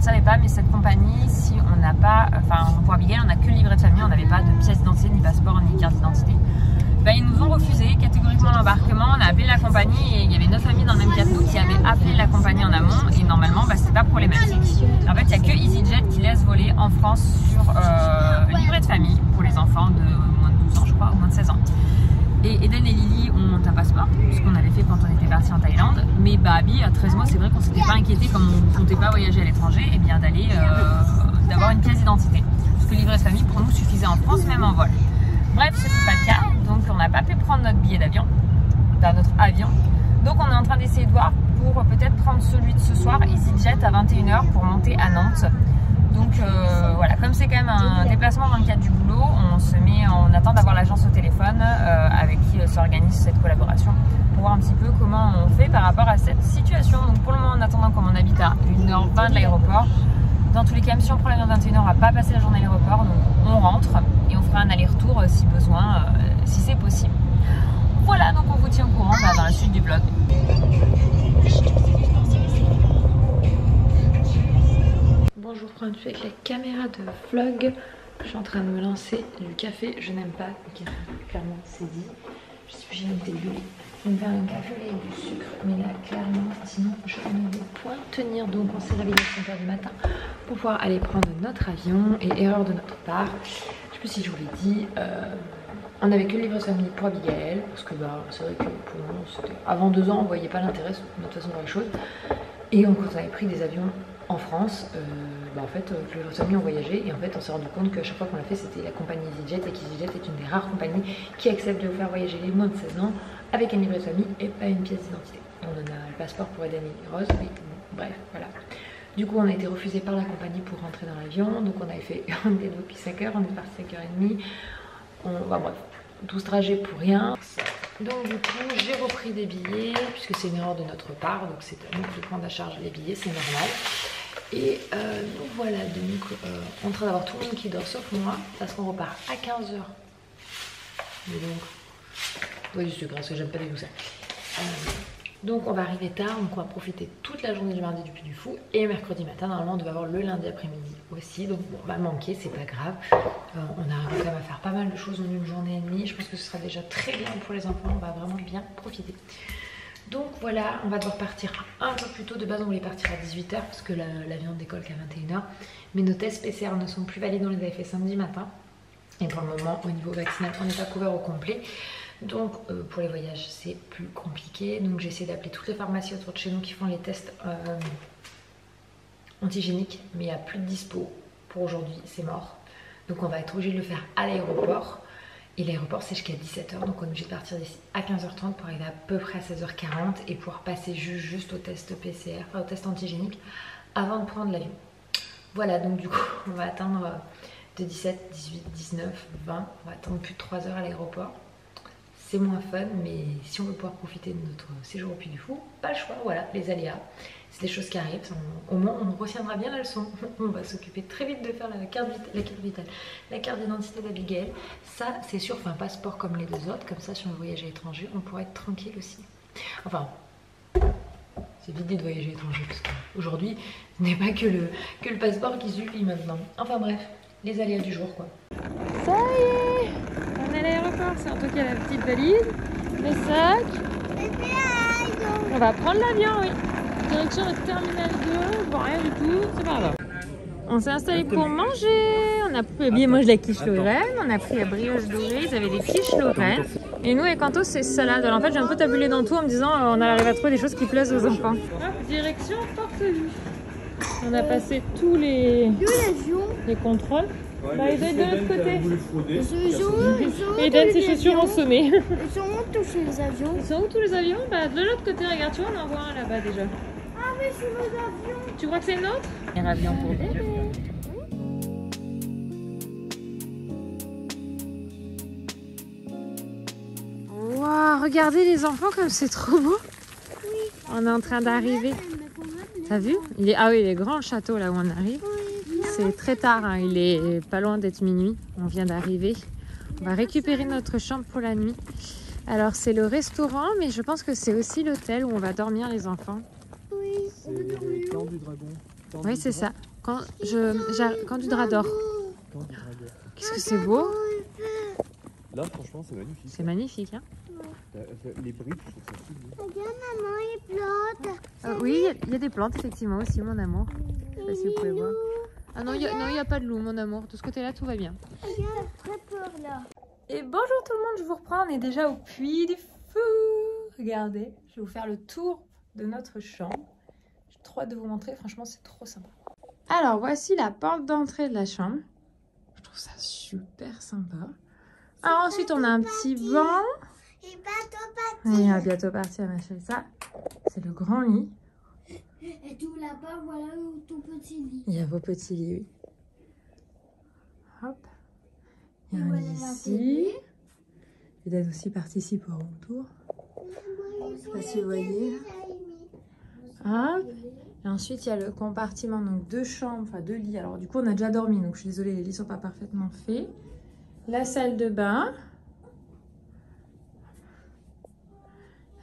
ne savait pas, mais cette compagnie, si on n'a pas, enfin pour Abigail, on n'a que le livret de famille, on n'avait pas de pièce d'identité, ni passeport, ni carte d'identité. Ben, ils nous ont refusé catégoriquement l'embarquement. On a appelé la compagnie et il y avait 9 familles dans le même cas que nous qui avaient appelé la compagnie en amont et normalement c'était pas problématique. En fait il n'y a que EasyJet qui laisse voler en France sur livret de famille pour les enfants de moins de 12 ans je crois, ou moins de 16 ans. Et Eden et Lily ont un passeport, ce qu'on avait fait quand on était parti en Thaïlande. Mais bah, Abby, à 13 mois, c'est vrai qu'on s'était pas inquiété, comme on ne comptait pas voyager à l'étranger, et bien d'avoir une pièce d'identité. Parce que le livret de famille pour nous suffisait en France, même en vol. Bref, ce n'est pas le cas, donc on n'a pas pu prendre notre billet d'avion, notre avion. Donc on est en train d'essayer de voir pour peut-être prendre celui de ce soir, EasyJet à 21 h pour monter à Nantes. Donc voilà, comme c'est quand même un déplacement dans le cadre du boulot, on attend d'avoir l'agence au téléphone avec qui s'organise cette collaboration pour voir un petit peu comment on fait par rapport à cette situation. Donc pour le moment, en attendant, comme on habite à 1 h 20 de l'aéroport, dans tous les cas, si on prend l'avion de 21 h, on va pas passer la journée à l'aéroport, donc on rentre et on fera un aller-retour si besoin, si c'est possible. Voilà, donc on vous tient au courant dans la suite du vlog. Bon, je vous reprends un peu avec la caméra de vlog. Je suis en train de me lancer du café. Je n'aime pas le café, clairement, c'est dit. Je suis obligée de mettre du lait. Je vais me faire un café et du sucre. Mais là, clairement, sinon, je ne vais point tenir. Donc, on s'est réveillé à 5 h du matin pour pouvoir aller prendre notre avion. Et erreur de notre part, je ne sais plus si je vous l'ai dit, on n'avait que le livret de famille pour Abigail. Parce que bah, c'est vrai que pour nous, avant 2 ans, on ne voyait pas l'intérêt de toute façon dans les choses. Et quand on avait pris des avions en France, en fait, le livret de famille, on voyageait et en fait, on s'est rendu compte qu'à chaque fois qu'on l'a fait, c'était la compagnie EasyJet et qu'EasyJet est une des rares compagnies qui accepte de vous faire voyager les moins de 16 ans avec un livret de famille et pas une pièce d'identité. On en a le passeport pour Eden et Rose, mais bon, bref, voilà. Du coup, on a été refusé par la compagnie pour rentrer dans l'avion, donc on avait fait, on était depuis 5 h, on est parti 5 h 30, bref, tout ce trajet pour rien. Donc du coup, j'ai repris des billets, puisque c'est une erreur de notre part, donc c'est à nous qui prendre à charge les billets, c'est normal. Et donc voilà, donc en train d'avoir tout le monde qui dort sauf moi, parce qu'on repart à 15 h. Mais donc, ouais, du sucre, parce que j'aime pas du tout ça. Donc on va arriver tard, donc on va profiter toute la journée du mardi du Puy du Fou. Et mercredi matin, normalement on devait avoir le lundi après-midi aussi. Donc bon, on va manquer, c'est pas grave. On arrive quand même à faire pas mal de choses en une journée et demie. Je pense que ce sera déjà très bien pour les enfants, on va vraiment bien profiter. Donc voilà, on va devoir partir un peu plus tôt. De base on voulait partir à 18 h parce que l'avion décolle qu'à 21 h. Mais nos tests PCR ne sont plus valides, on les avait fait samedi matin. Et pour le moment, au niveau vaccinal, on n'est pas couvert au complet. Donc pour les voyages c'est plus compliqué. Donc j'ai essayé d'appeler toutes les pharmacies autour de chez nous qui font les tests antigéniques. Mais il n'y a plus de dispo pour aujourd'hui, c'est mort. Donc on va être obligé de le faire à l'aéroport. Et l'aéroport c'est jusqu'à 17 h. Donc on est obligé de partir d'ici à 15 h 30 pour arriver à peu près à 16 h 40 et pouvoir passer juste au test PCR, au test antigénique avant de prendre l'avion. Voilà, donc du coup on va attendre de 17, 18, 19, 20. On va attendre plus de 3 h à l'aéroport. C'est moins fun, mais si on veut pouvoir profiter de notre séjour au Puy du Fou, pas le choix, voilà, les aléas. C'est des choses qui arrivent, au moins on retiendra bien la leçon. On va s'occuper très vite de faire la carte d'identité d'Abigail. Ça, c'est sûr, enfin, un passeport comme les 2 autres, comme ça, si on voyage à l'étranger, on pourra être tranquille aussi. Enfin, c'est vite dit de voyager à l'étranger, parce qu'aujourd'hui, ce n'est pas que le passeport qui suffit maintenant. Enfin bref, les aléas du jour, quoi. Ça y est, on est à l'aéroport, c'est en tout cas la petite valise, le sac. On va prendre l'avion, oui. Direction le terminal 2, bon, rien du tout, c'est pas grave. On s'est installé pour manger, on a bien mangé la quiche Lorraine, on a pris la brioche dorée, ils avaient des quiches Lorraine. Et nous, avec Quentin, c'est salade. Alors en fait, j'ai un peu tabulé dans tout en me disant on arrive à trouver des choses qui plaisent aux enfants. Hop, direction Porte-Vue. On a passé tous les contrôles. Bah, ils sont de l'autre côté. Eden, ses chaussures ont sonné. Ils sont où tous les avions? Ils sont où tous les avions? Bah, de l'autre côté, regarde, tu vois, on en voit un là-bas déjà. Ah, mais c'est nos avions. Tu crois que c'est le nôtre? Un avion pour bébé. Waouh, regardez les enfants comme c'est trop beau. Oui. On est en train d'arriver. T'as vu? Ah oui, il est grand le château là où on arrive. C'est très tard, hein. Il est pas loin d'être minuit. On vient d'arriver. On va récupérer notre chambre pour la nuit. Alors c'est le restaurant, mais je pense que c'est aussi l'hôtel où on va dormir les enfants. Oui. C'est le clan du dragon. Oui, c'est ça. Quand du drap d'or. Qu'est-ce que c'est beau. Là, franchement, c'est magnifique. C'est magnifique, hein. Les briques, je trouve ça si beau. Regarde, maman, les plantes. Oui, il y a des plantes, effectivement, aussi, mon amour. Je sais pas si vous pouvez voir. Ah non, il n'y a pas de loup, mon amour. De ce côté-là, tout va bien. Regarde, très peur là. Et bonjour tout le monde, je vous reprends. On est déjà au Puy du Fou. Regardez, je vais vous faire le tour de notre chambre. J'ai trop hâte de vous montrer, franchement, c'est trop sympa. Alors, voici la porte d'entrée de la chambre. Je trouve ça super sympa. Alors ensuite, on a un petit banc. Et bientôt Et on va bientôt partir, ma chérie. Ça, c'est le grand lit. Et tout là-bas, voilà ton petit lit. Il y a vos petits lits, oui. Hop. Il y a un Voilà lit la ici. télé. Et d'être aussi participe au retour. Je sais pas si vous voyez. Hop. Et ensuite, il y a le compartiment, donc 2 chambres, enfin 2 lits. Alors du coup, on a déjà dormi, donc je suis désolée, les lits sont pas parfaitement faits. La salle de bain.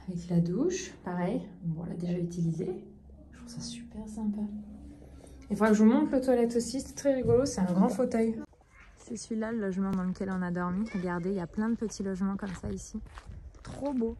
Avec la douche, pareil. Bon, on l'a déjà utilisé. Je trouve ça super sympa. Il faudra que je vous montre le toilette aussi, c'est très rigolo, c'est un grand fauteuil. C'est celui-là, le logement dans lequel on a dormi. Regardez, il y a plein de petits logements comme ça ici. Trop beau.